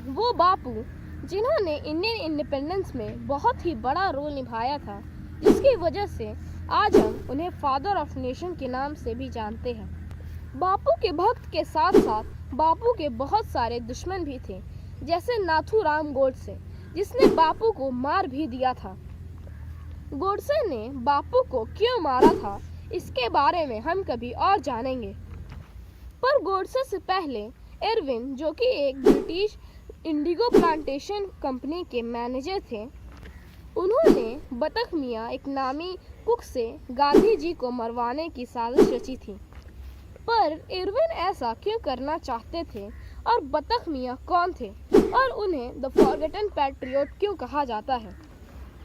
वो बापू जिन्होंने Indian independence में बहुत ही बड़ा रोल निभाया था, जिसकी वजह से आज हम उन्हें फादर ऑफ नेशन के नाम से भी जानते हैं। बापू के भक्त के साथ साथ बापू के बहुत सारे दुश्मन भी थे, जैसे नाथूराम गोडसे, जिसने बापू को मार भी दिया था। गोडसे ने बापू को क्यों मारा था, इसके बारे में हम कभी और जानेंगे। पर गोडसे से पहले इरविन, जो कि एक ब्रिटिश इंडिगो प्लांटेशन कंपनी के मैनेजर थे, उन्होंने बतख मियाँ एक नामी कुक से गांधी जी को मरवाने की साजिश रची थी। पर इरविन ऐसा क्यों करना चाहते थे और बतख मियाँ कौन थे और उन्हें द फॉरगेटन पैट्रियट क्यों कहा जाता है?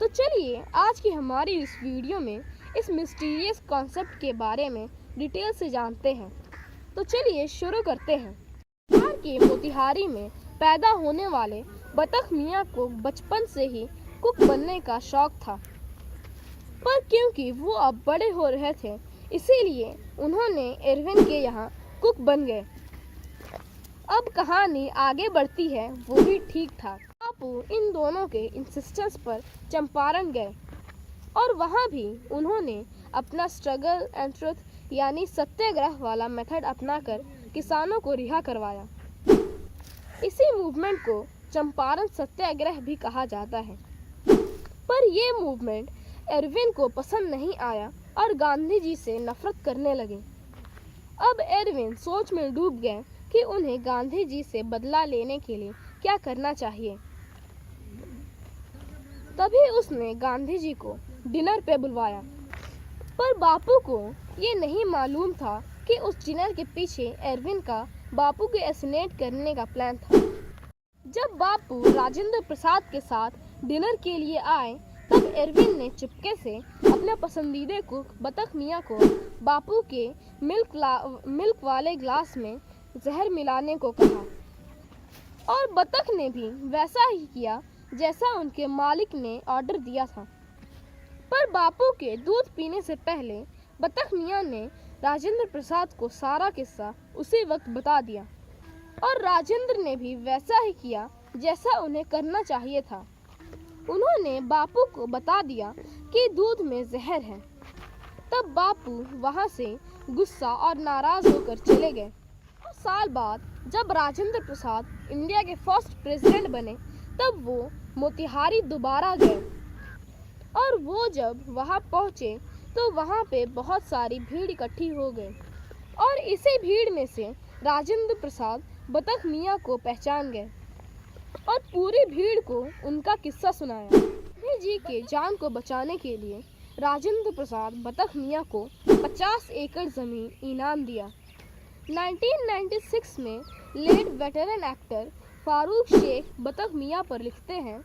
तो चलिए आज की हमारी इस वीडियो में इस मिस्टीरियस कॉन्सेप्ट के बारे में डिटेल से जानते हैं। तो चलिए शुरू करते हैं। बिहार के मोतिहारी में पैदा होने वाले बतख मियाँ को बचपन से ही कुक बनने का शौक था, पर क्योंकि वो अब बड़े हो रहे थे, इसीलिए उन्होंने इरविन के यहाँ कुक बन गए। अब कहानी आगे बढ़ती है, वो भी ठीक ठाक। बापू इन दोनों के इंसिस्टेंस पर चंपारण गए और वहाँ भी उन्होंने अपना स्ट्रगल एंड ट्रुथ यानी सत्याग्रह वाला मेथड अपनाकर किसानों को रिहा करवाया। इसी मूवमेंट को चंपारण सत्याग्रह भी कहा जाता है। पर यह मूवमेंट इरविन को पसंद नहीं आया और गांधी जी से नफरत करने लगे। अब इरविन सोच में डूब गए कि उन्हें गांधी जी से बदला लेने के लिए क्या करना चाहिए। तभी उसने गांधी जी को डिनर पे बुलवाया, पर बापू को ये नहीं मालूम था कि उस डिनर के पीछे इरविन का बापू को असैसिनेट करने का प्लान था। जब बापू राजेंद्र प्रसाद के साथ डिनर के लिए आए, तब इरविन ने चुपके से अपने पसंदीदा कुक बतख मियाँ को बापू के मिल्क वाले ग्लास में जहर मिलाने को कहा और बतख ने भी वैसा ही किया जैसा उनके मालिक ने ऑर्डर दिया था। पर बापू के दूध पीने से पहले बतख मियाँ ने राजेंद्र प्रसाद को सारा किस्सा उसी वक्त बता दिया और राजेंद्र ने भी वैसा ही किया जैसा उन्हें करना चाहिए था। उन्होंने बापू को बता दिया कि दूध में जहर है। तब बापू वहां से गुस्सा और नाराज होकर चले गए। कुछ साल बाद जब राजेंद्र प्रसाद इंडिया के फर्स्ट प्रेसिडेंट बने, तब वो मोतिहारी दोबारा गए और वो जब वहां पहुंचे तो वहां पे बहुत सारी भीड़ इकट्ठी हो गई और इसी भीड़ में से राजेंद्र प्रसाद बतख मियाँ को पहचान गए और पूरी भीड़ को उनका किस्सा सुनाया। गांधी जी के जान को बचाने के लिए राजेंद्र प्रसाद बतख मियाँ को 50 एकड़ जमीन इनाम दिया। 1996 में late veteran actor Farooq Shaikh Batak Miyan पर लिखते हैं,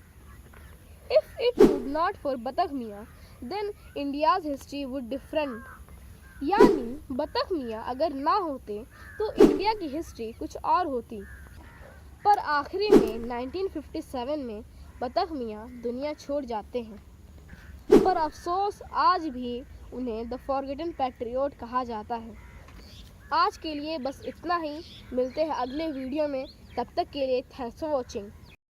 if it would not for Batak Miyan then India's history would different. यानी बतख मियाँ अगर ना होते तो इंडिया की हिस्ट्री कुछ और होती। पर आखिरी में 1957 में बतख मियाँ दुनिया छोड़ जाते हैं, पर अफसोस आज भी उन्हें द फॉरगेटन पैट्रियट कहा जाता है। आज के लिए बस इतना ही, मिलते हैं अगले वीडियो में, तब तक के लिए थैंक्स फॉर वॉचिंग।